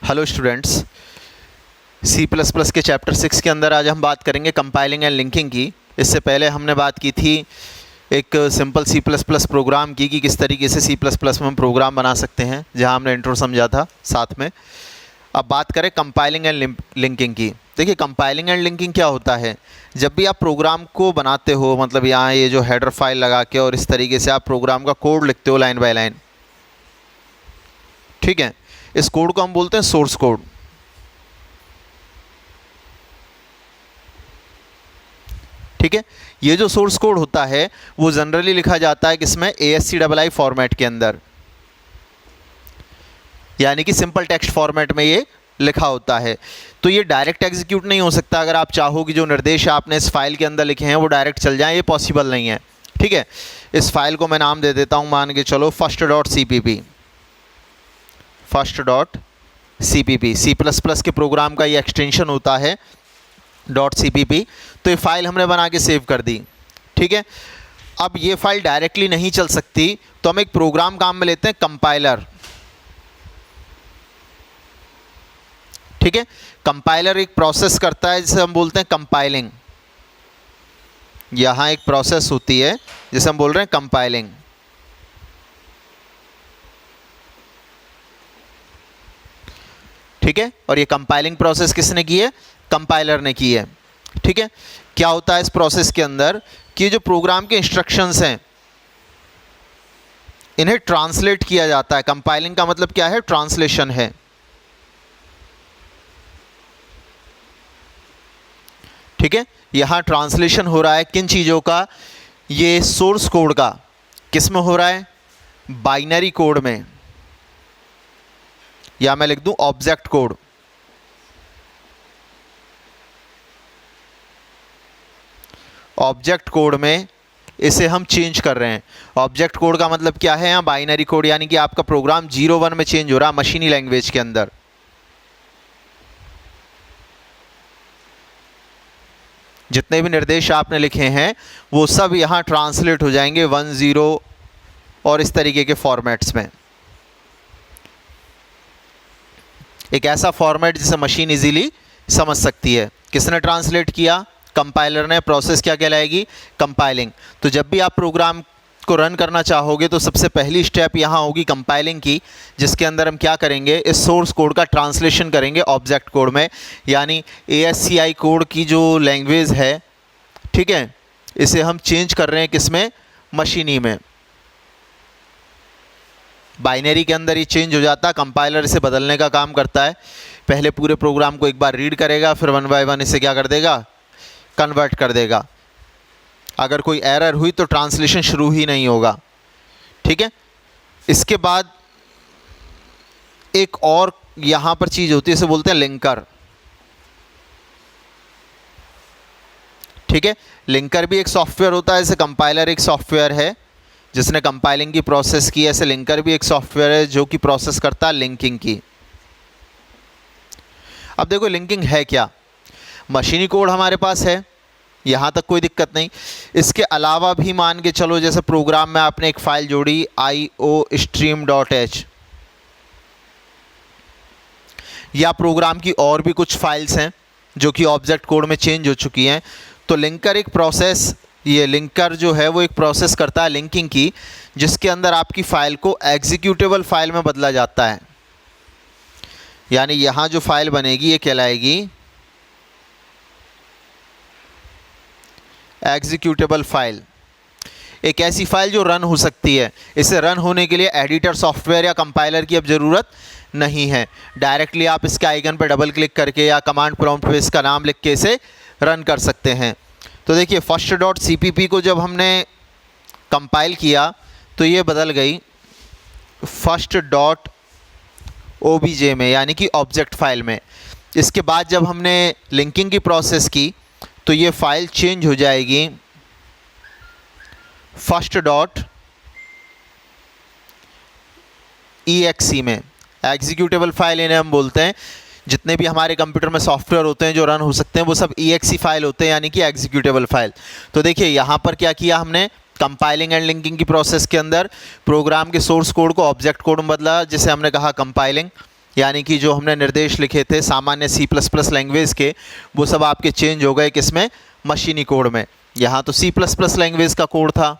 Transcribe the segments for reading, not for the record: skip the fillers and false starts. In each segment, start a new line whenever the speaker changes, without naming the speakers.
Hello students, C plus plus के chapter 6 के अंदर आज हम बात करेंगे कंपाइलिंग एंड लिंकिंग की। इससे पहले हमने बात की थी एक simple C plus plus program की कि किस तरीके से सी प्लस प्लस में हम प्रोग्राम बना सकते हैं, जहां हमने इंट्रो समझा था साथ में। अब बात करें कंपाइलिंग एंड लिंकिंग की। देखिए, कंपाइलिंग एंड लिंकिंग क्या होता है। जब भी आप प्रोग्राम को बनाते हो, मतलब यहाँ ये जो हेडर फाइल लगा के और इस तरीके से आप प्रोग्राम का कोड लिखते हो लाइन बाय लाइन, ठीक है, इस कोड को हम बोलते हैं सोर्स कोड। ठीक है, ये जो सोर्स कोड होता है वो जनरली लिखा जाता है किसमें, ASCII फॉर्मेट के अंदर, यानी कि सिंपल टेक्स्ट फॉर्मेट में ये लिखा होता है। तो ये डायरेक्ट एग्जीक्यूट नहीं हो सकता। अगर आप चाहो कि जो निर्देश आपने इस फाइल के अंदर लिखे हैं वो डायरेक्ट चल जाएं, ये पॉसिबल नहीं है। ठीक है, इस फाइल को मैं नाम दे देता हूं, मान के चलो first.cpp। first.cpp C plus plus के प्रोग्राम का ये एक्सटेंशन होता है .cpp। तो ये फाइल हमने बना के सेव कर दी। ठीक है, अब ये फाइल डायरेक्टली नहीं चल सकती, तो हम एक प्रोग्राम काम में लेते हैं, कंपाइलर। ठीक है, कंपाइलर एक प्रोसेस करता है जिसे हम बोलते हैं कंपाइलिंग। यहां एक प्रोसेस होती है जिसे हम बोल रहे हैं कंपाइलिंग। ठीक है, और ये कंपाइलिंग प्रोसेस किसने की है, कंपाइलर ने की है। ठीक है, क्या होता है इस प्रोसेस के अंदर कि जो प्रोग्राम के इंस्ट्रक्शंस हैं इन्हें ट्रांसलेट किया जाता है। कंपाइलिंग का मतलब क्या है, ट्रांसलेशन है। ठीक है, यहां ट्रांसलेशन हो रहा है किन चीजों का, ये सोर्स कोड का। किस में हो रहा है, बाइनरी कोड में, या मैं लिख दूं ऑब्जेक्ट कोड। ऑब्जेक्ट कोड में इसे हम चेंज कर रहे हैं। ऑब्जेक्ट कोड का मतलब क्या है, यहाँ बाइनरी कोड, यानी कि आपका प्रोग्राम 0-1 में चेंज हो रहा है मशीनी लैंग्वेज के अंदर। जितने भी निर्देश आपने लिखे हैं वो सब यहां ट्रांसलेट हो जाएंगे 1-0 और इस तरीके के फॉर्मेट्स में। एक ऐसा फॉर्मेट जिसे मशीन इजीली समझ सकती है। किसने ट्रांसलेट किया, कंपाइलर ने। प्रोसेस क्या कहलाएगी, कंपाइलिंग। तो जब भी आप प्रोग्राम को रन करना चाहोगे तो सबसे पहली स्टेप यहाँ होगी कंपाइलिंग की, जिसके अंदर हम क्या करेंगे, इस सोर्स कोड का ट्रांसलेशन करेंगे ऑब्जेक्ट कोड में, यानी ASCII कोड की जो लैंग्वेज है, ठीक है, इसे हम चेंज कर रहे हैं किसमें, मशीनी में। बाइनरी के अंदर ये चेंज हो जाता है, कंपाइलर इसे बदलने का काम करता है। पहले पूरे प्रोग्राम को एक बार रीड करेगा, फिर 1 बाय 1 इसे क्या कर देगा, कन्वर्ट कर देगा। अगर कोई एरर हुई तो ट्रांसलेशन शुरू ही नहीं होगा। ठीक है, इसके बाद एक और यहां पर चीज होती है, इसे बोलते हैं लिंकर। ठीक है, लिंकर भी एक सॉफ्टवेयर होता है, जैसे कंपाइलर एक सॉफ्टवेयर है जिसने कंपाइलिंग की प्रोसेस की, ऐसे लिंकर भी एक सॉफ्टवेयर है जो कि प्रोसेस करता है लिंकिंग की। अब देखो, लिंकिंग है क्या, मशीनी कोड हमारे पास है, यहां तक कोई दिक्कत नहीं। इसके अलावा भी मान के चलो, जैसे प्रोग्राम में आपने एक फाइल जोड़ी iostream.h, या प्रोग्राम की और भी कुछ फाइल्स हैं जो कि ऑब्जेक्ट कोड में चेंज हो चुकी हैं, तो लिंकर एक प्रोसेस, ये लिंकर जो है वो एक प्रोसेस करता है लिंकिंग की, जिसके अंदर आपकी फाइल को एग्जीक्यूटेबल फाइल में बदला जाता है। यानी यहां जो फाइल बनेगी ये कहलाएगी एग्जीक्यूटेबल फाइल। एक ऐसी फाइल जो रन हो सकती है। इसे रन होने के लिए एडिटर सॉफ्टवेयर या कंपाइलर की अब ज़रूरत नहीं है। डायरेक्टली आप इसके आइकन पर डबल क्लिक करके या कमांड प्रॉम्प्ट पे इसका नाम लिख के इसे रन कर सकते हैं। तो देखिए, first.cpp को जब हमने कंपाइल किया तो ये बदल गई first.obj में, यानी कि ऑब्जेक्ट फाइल में। इसके बाद जब हमने लिंकिंग की प्रोसेस की तो ये फाइल चेंज हो जाएगी first.exe में। एग्जीक्यूटेबल फाइल इन्हें हम बोलते हैं। जितने भी हमारे कंप्यूटर में सॉफ्टवेयर होते हैं जो रन हो सकते हैं वो सब exe फाइल होते हैं, यानी कि एग्जीक्यूटेबल फाइल। तो देखिए, यहाँ पर क्या किया हमने, कंपाइलिंग एंड लिंकिंग की प्रोसेस के अंदर प्रोग्राम के सोर्स कोड को ऑब्जेक्ट कोड में बदला, जिसे हमने कहा कंपाइलिंग। यानी कि जो हमने निर्देश लिखे थे सामान्य C++ लैंग्वेज के, वो सब आपके चेंज हो गए किसमें, मशीनी कोड में। यहाँ तो C++ लैंग्वेज का कोड था,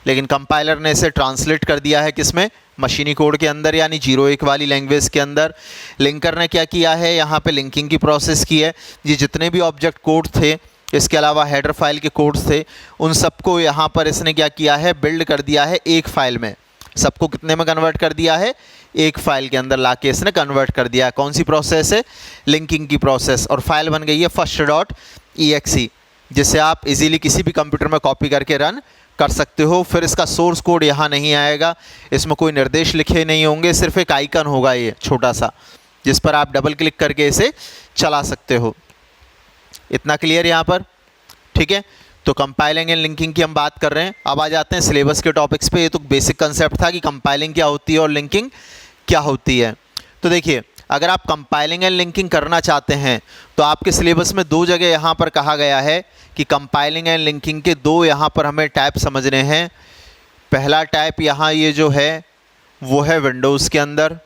लेकिन कंपाइलर ने इसे ट्रांसलेट कर दिया है किसमें, मशीनी कोड के अंदर, यानी 0-1 वाली लैंग्वेज के अंदर। लिंकर ने क्या किया है, यहाँ पे लिंकिंग की प्रोसेस की है। ये जितने भी ऑब्जेक्ट कोड थे, इसके अलावा हेडर फाइल के कोड्स थे, उन सबको यहाँ पर इसने क्या किया है, बिल्ड कर दिया है एक फाइल में। सबको कितने में कन्वर्ट कर दिया है, एक फाइल के अंदर लाके इसने कन्वर्ट कर दिया है। कौन सी प्रोसेस है, लिंकिंग की प्रोसेस। और फाइल बन गई है first.exe, जिसे आप इजीली किसी भी कंप्यूटर में कॉपी करके रन कर सकते हो। फिर इसका सोर्स कोड यहाँ नहीं आएगा, इसमें कोई निर्देश लिखे नहीं होंगे, सिर्फ एक आइकन होगा ये छोटा सा, जिस पर आप डबल क्लिक करके इसे चला सकते हो। इतना क्लियर यहाँ पर, ठीक है। तो कंपाइलिंग एंड लिंकिंग की हम बात कर रहे हैं। अब आ जाते हैं सिलेबस के टॉपिक्स पे। ये तो बेसिक कंसेप्ट था कि कंपाइलिंग क्या होती है और लिंकिंग क्या होती है। तो देखिए, अगर आप कंपाइलिंग एंड लिंकिंग करना चाहते हैं तो आपके सिलेबस में 2 जगह यहाँ पर कहा गया है कि कंपाइलिंग एंड लिंकिंग के 2 यहाँ पर हमें टाइप समझने हैं। पहला टाइप यहाँ ये जो है वो है विंडोज़ के अंदर,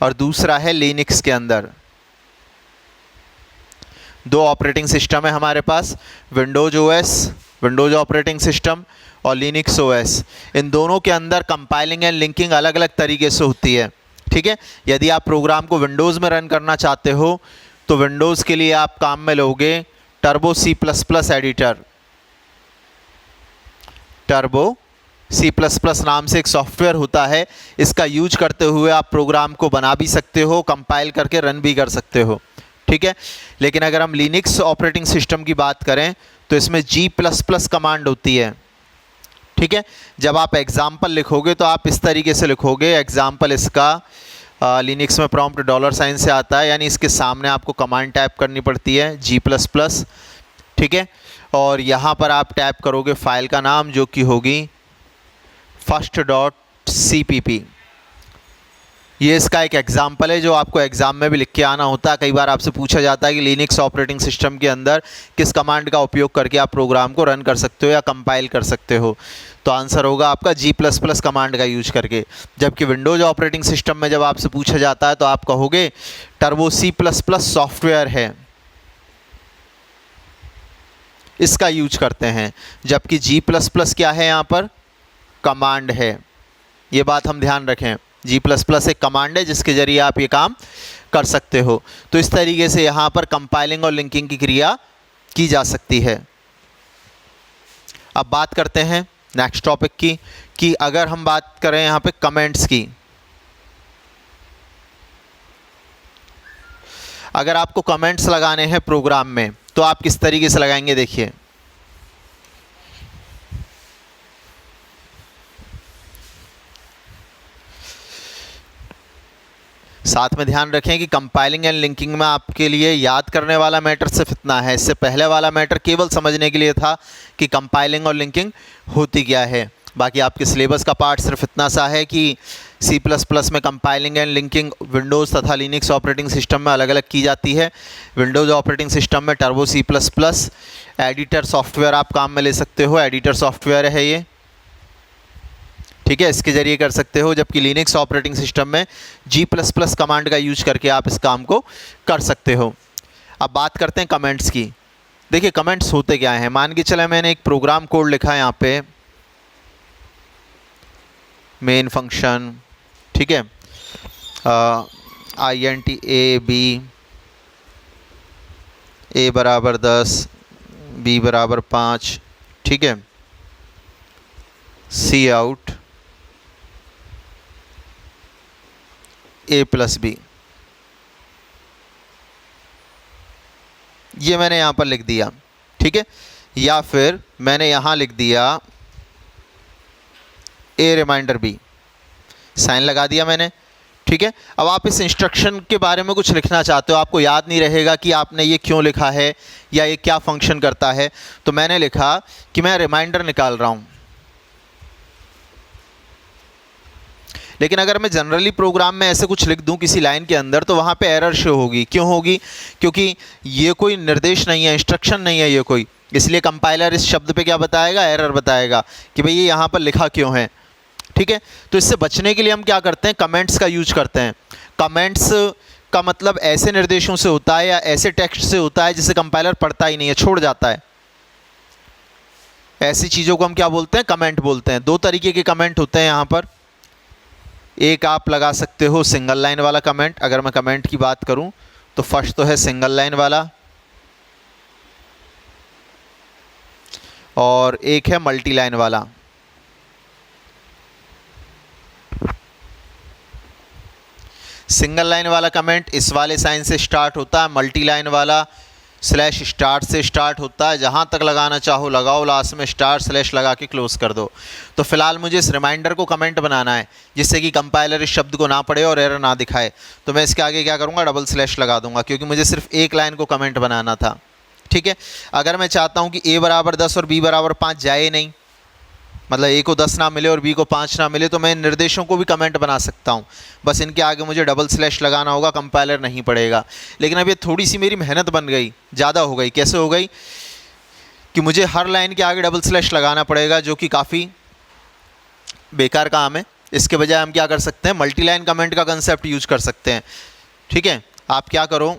और दूसरा है लिनक्स के अंदर। 2 ऑपरेटिंग सिस्टम है हमारे पास, Windows OS, Windows operating system, और लिनक्स ओएस। इन दोनों के अंदर कंपाइलिंग एंड लिंकिंग अलग अलग तरीके से होती है, ठीक है। यदि आप प्रोग्राम को विंडोज़ में रन करना चाहते हो तो विंडोज़ के लिए आप काम में लोगे turbo C++ editor. Turbo C++ नाम से एक सॉफ्टवेयर होता है, इसका यूज करते हुए आप प्रोग्राम को बना भी सकते हो, कंपाइल करके रन भी कर सकते हो, ठीक है। लेकिन अगर हम लिनक्स ऑपरेटिंग सिस्टम की बात करें तो इसमें G++ कमांड होती है, ठीक है। जब आप एग्जाम्पल लिखोगे तो आप इस तरीके से लिखोगे, एग्जाम्पल इसका लिनक्स में प्रॉम्प्ट $साइन से आता है, यानी इसके सामने आपको कमांड टाइप करनी पड़ती है G++, ठीक है। और यहाँ पर आप टाइप करोगे फाइल का नाम, जो कि होगी first.cpp। ये इसका एक एग्जाम्पल है जो आपको एग्ज़ाम में भी लिख के आना होता है। कई बार आपसे पूछा जाता है कि लिनक्स ऑपरेटिंग सिस्टम के अंदर किस कमांड का उपयोग करके आप प्रोग्राम को रन कर सकते हो या कंपाइल कर सकते हो, तो आंसर होगा आपका G++ कमांड का यूज करके। जबकि विंडोज ऑपरेटिंग सिस्टम में जब आपसे पूछा जाता है तो आप कहोगे टर्बो C++ सॉफ्टवेयर है, इसका यूज करते हैं। जबकि G++ क्या है, यहाँ पर कमांड है। ये बात हम ध्यान रखें, G++ एक कमांड है जिसके ज़रिए आप ये काम कर सकते हो। तो इस तरीके से यहाँ पर कंपाइलिंग और लिंकिंग की क्रिया की जा सकती है। अब बात करते हैं नेक्स्ट टॉपिक की, कि अगर हम बात करें यहाँ पे कमेंट्स की, अगर आपको कमेंट्स लगाने हैं प्रोग्राम में तो आप किस तरीके से लगाएंगे, देखिए। साथ में ध्यान रखें कि कंपाइलिंग एंड लिंकिंग में आपके लिए याद करने वाला मैटर सिर्फ इतना है। इससे पहले वाला मैटर केवल समझने के लिए था कि कंपाइलिंग और लिंकिंग होती क्या है। बाकी आपके सिलेबस का पार्ट सिर्फ इतना सा है कि C++ में कंपाइलिंग एंड लिंकिंग विंडोज़ तथा लिनक्स ऑपरेटिंग सिस्टम में अलग अलग की जाती है। विंडोज़ ऑपरेटिंग सिस्टम में टर्बो C++ एडिटर सॉफ्टवेयर आप काम में ले सकते हो, एडिटर सॉफ्टवेयर है ये, ठीक है, इसके ज़रिए कर सकते हो। जबकि लिनक्स ऑपरेटिंग सिस्टम में G++ कमांड का यूज करके आप इस काम को कर सकते हो। अब बात करते हैं कमेंट्स की। देखिए कमेंट्स होते क्या हैं। मान के चले मैंने एक प्रोग्राम कोड लिखा है यहाँ पे, मेन फंक्शन, ठीक है, int a b, a बराबर 10, b बराबर 5, ठीक है, सी आउट a+b, ये मैंने यहाँ पर लिख दिया, ठीक है। या फिर मैंने यहाँ लिख दिया a रिमाइंडर b, साइन लगा दिया मैंने, ठीक है। अब आप इस इंस्ट्रक्शन के बारे में कुछ लिखना चाहते हो, आपको याद नहीं रहेगा कि आपने ये क्यों लिखा है या ये क्या फंक्शन करता है, तो मैंने लिखा कि मैं रिमाइंडर निकाल रहा हूँ। लेकिन अगर मैं जनरली प्रोग्राम में ऐसे कुछ लिख दूं किसी लाइन के अंदर तो वहाँ पे एरर शो होगी। क्यों होगी? क्योंकि ये कोई निर्देश नहीं है, इंस्ट्रक्शन नहीं है ये कोई, इसलिए कंपाइलर इस शब्द पे क्या बताएगा, एरर बताएगा कि भाई ये यहाँ पर लिखा क्यों है, ठीक है। तो इससे बचने के लिए हम क्या करते हैं, कमेंट्स का यूज करते हैं। कमेंट्स का मतलब ऐसे निर्देशों से होता है या ऐसे टेक्स्ट से होता है जिसे कंपाइलर पढ़ता ही नहीं है, छोड़ जाता है। ऐसी चीज़ों को हम क्या बोलते हैं, कमेंट बोलते हैं। दो तरीके के कमेंट होते हैं यहाँ पर। एक आप लगा सकते हो सिंगल लाइन वाला कमेंट। अगर मैं कमेंट की बात करूं तो फर्स्ट तो है सिंगल लाइन वाला, और एक है मल्टी लाइन वाला। सिंगल लाइन वाला कमेंट इस वाले साइन से स्टार्ट होता है, मल्टी लाइन वाला स्लैश स्टार्ट से स्टार्ट होता है। जहाँ तक लगाना चाहो लगाओ, लास्ट में स्टार स्लैश लगा के क्लोज कर दो। तो फिलहाल मुझे इस रिमाइंडर को कमेंट बनाना है जिससे कि कंपाइलर इस शब्द को ना पढ़े और एरर ना दिखाए। तो मैं इसके आगे क्या करूँगा, डबल स्लैश लगा दूंगा, क्योंकि मुझे सिर्फ एक लाइन को कमेंट बनाना था। ठीक है। अगर मैं चाहता हूँ कि a बराबर 10 और b बराबर 5 जाए नहीं, मतलब a को 10 ना मिले और b को 5 ना मिले, तो मैं इन निर्देशों को भी कमेंट बना सकता हूँ। बस इनके आगे मुझे डबल स्लैश लगाना होगा, कंपाइलर नहीं पड़ेगा। लेकिन अब ये थोड़ी सी मेरी मेहनत बन गई, ज़्यादा हो गई। कैसे हो गई कि मुझे हर लाइन के आगे डबल स्लैश लगाना पड़ेगा, जो कि काफ़ी बेकार काम है। इसके बजाय हम क्या कर सकते हैं, मल्टी लाइन कमेंट का कंसेप्ट यूज कर सकते हैं। ठीक है। आप क्या करो,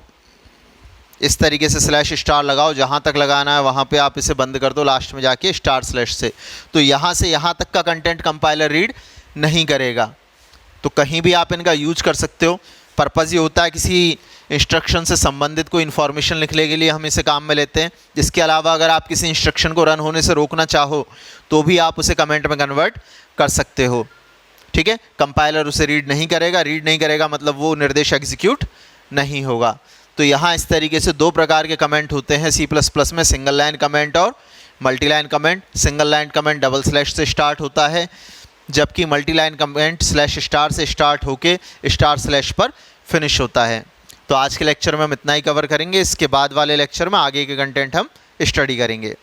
इस तरीके से स्लैश स्टार लगाओ, जहाँ तक लगाना है वहाँ पे आप इसे बंद कर दो, लास्ट में जाके स्टार स्लैश से। तो यहाँ से यहाँ तक का कंटेंट कंपाइलर रीड नहीं करेगा। तो कहीं भी आप इनका यूज कर सकते हो। पर्पज़ ये होता है किसी इंस्ट्रक्शन से संबंधित कोई इन्फॉर्मेशन लिखने के लिए हम इसे काम में लेते हैं। इसके अलावा अगर आप किसी इंस्ट्रक्शन को रन होने से रोकना चाहो तो भी आप उसे कमेंट में कन्वर्ट कर सकते हो। ठीक है। कंपाइलर उसे रीड नहीं करेगा, रीड नहीं करेगा मतलब वो निर्देश एग्जीक्यूट नहीं होगा। तो यहाँ इस तरीके से दो प्रकार के कमेंट होते हैं C++ में, सिंगल लाइन कमेंट और multi line comment. Single line comment double slash से स्टार्ट होता है, जबकि multi line comment slash star से स्टार्ट होके स्टार स्लैश पर फिनिश होता है। तो आज के लेक्चर में हम इतना ही कवर करेंगे। इसके बाद वाले लेक्चर में आगे के कंटेंट हम स्टडी करेंगे।